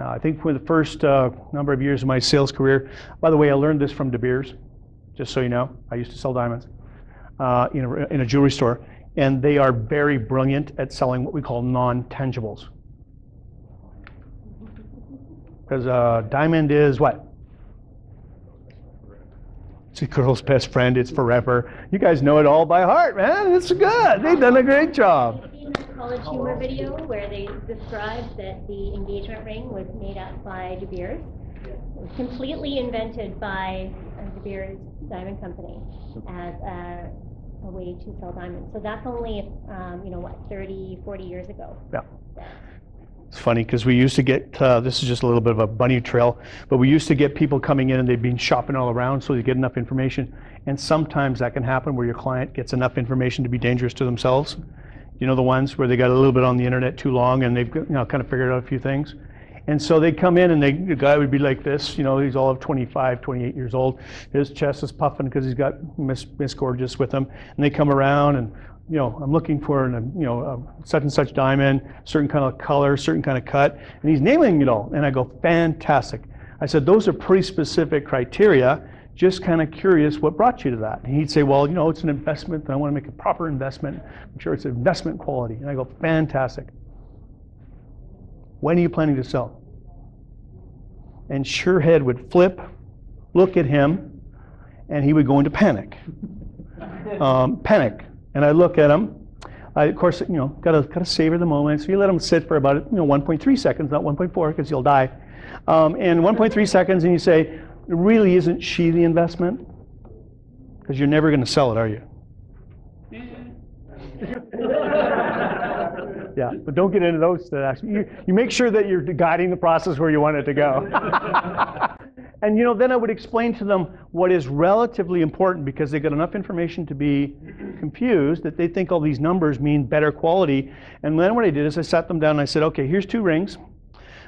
I think for the first number of years of my sales career, by the way, I learned this from De Beers, just so you know. I used to sell diamonds in a jewelry store, and they are very brilliant at selling what we call non-tangibles. Because a diamond is what? It's a girl's best friend, it's forever. You guys know it all by heart, man. It's good. They've done a great job. College humor video where they described that the engagement ring was made up by De Beers. It was completely invented by De Beers Diamond Company as a way to sell diamonds. So that's only, what, 30, 40 years ago. Yeah. It's funny because we used to get, this is just a little bit of a bunny trail, but we used to get people coming in and they'd been shopping all around so they get enough information. And sometimes that can happen where your client gets enough information to be dangerous to themselves. You know, the ones where they got a little bit on the internet too long and they've kind of figured out a few things. And so they'd come in and the guy would be like this, he's all of 25, 28 years old. His chest is puffing because he's got Miss Gorgeous with him. And they come around and, I'm looking for a such and such diamond, certain kind of color, certain kind of cut. And he's naming it all. And I go, fantastic. I said, those are pretty specific criteria. Just kind of curious what brought you to that. And he'd say, well, it's an investment and I want to make a proper investment. Make sure it's investment quality. And I go, fantastic. When are you planning to sell? And Surehead would flip, look at him, and he would go into panic. Panic. And I look at him. I, of course, gotta savor the moment. So you let him sit for about 1.3 seconds, not 1.4, because he'll die. And 1.3 seconds, and you say, really isn't she the investment? Because you're never going to sell it, are you? Yeah, but don't get into those. You make sure that you're guiding the process where you want it to go. And then I would explain to them what is relatively important because they got enough information to be confused that they think all these numbers mean better quality. And then what I did is I sat them down and I said, okay, here's 2 rings.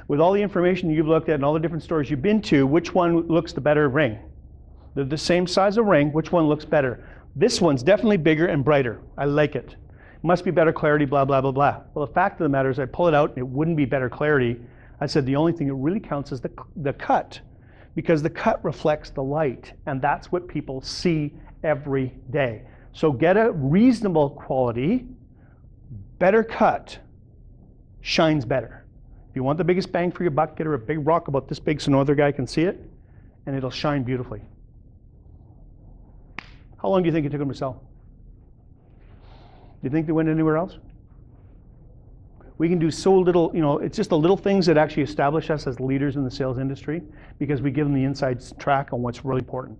With all the information you've looked at and all the different stores you've been to, which one looks the better ring? They're the same size of ring, which one looks better? This one's definitely bigger and brighter. I like it. Must be better clarity, blah, blah, blah, blah. Well, the fact of the matter is I pull it out and it wouldn't be better clarity. I said the only thing that really counts is the cut, because the cut reflects the light, and that's what people see every day. So get a reasonable quality, better cut, shines better. If you want the biggest bang for your buck, get her a big rock about this big so no other guy can see it, and it'll shine beautifully. How long do you think it took them to sell? Do you think they went anywhere else? We can do so little, it's just the little things that actually establish us as leaders in the sales industry because we give them the inside track on what's really important.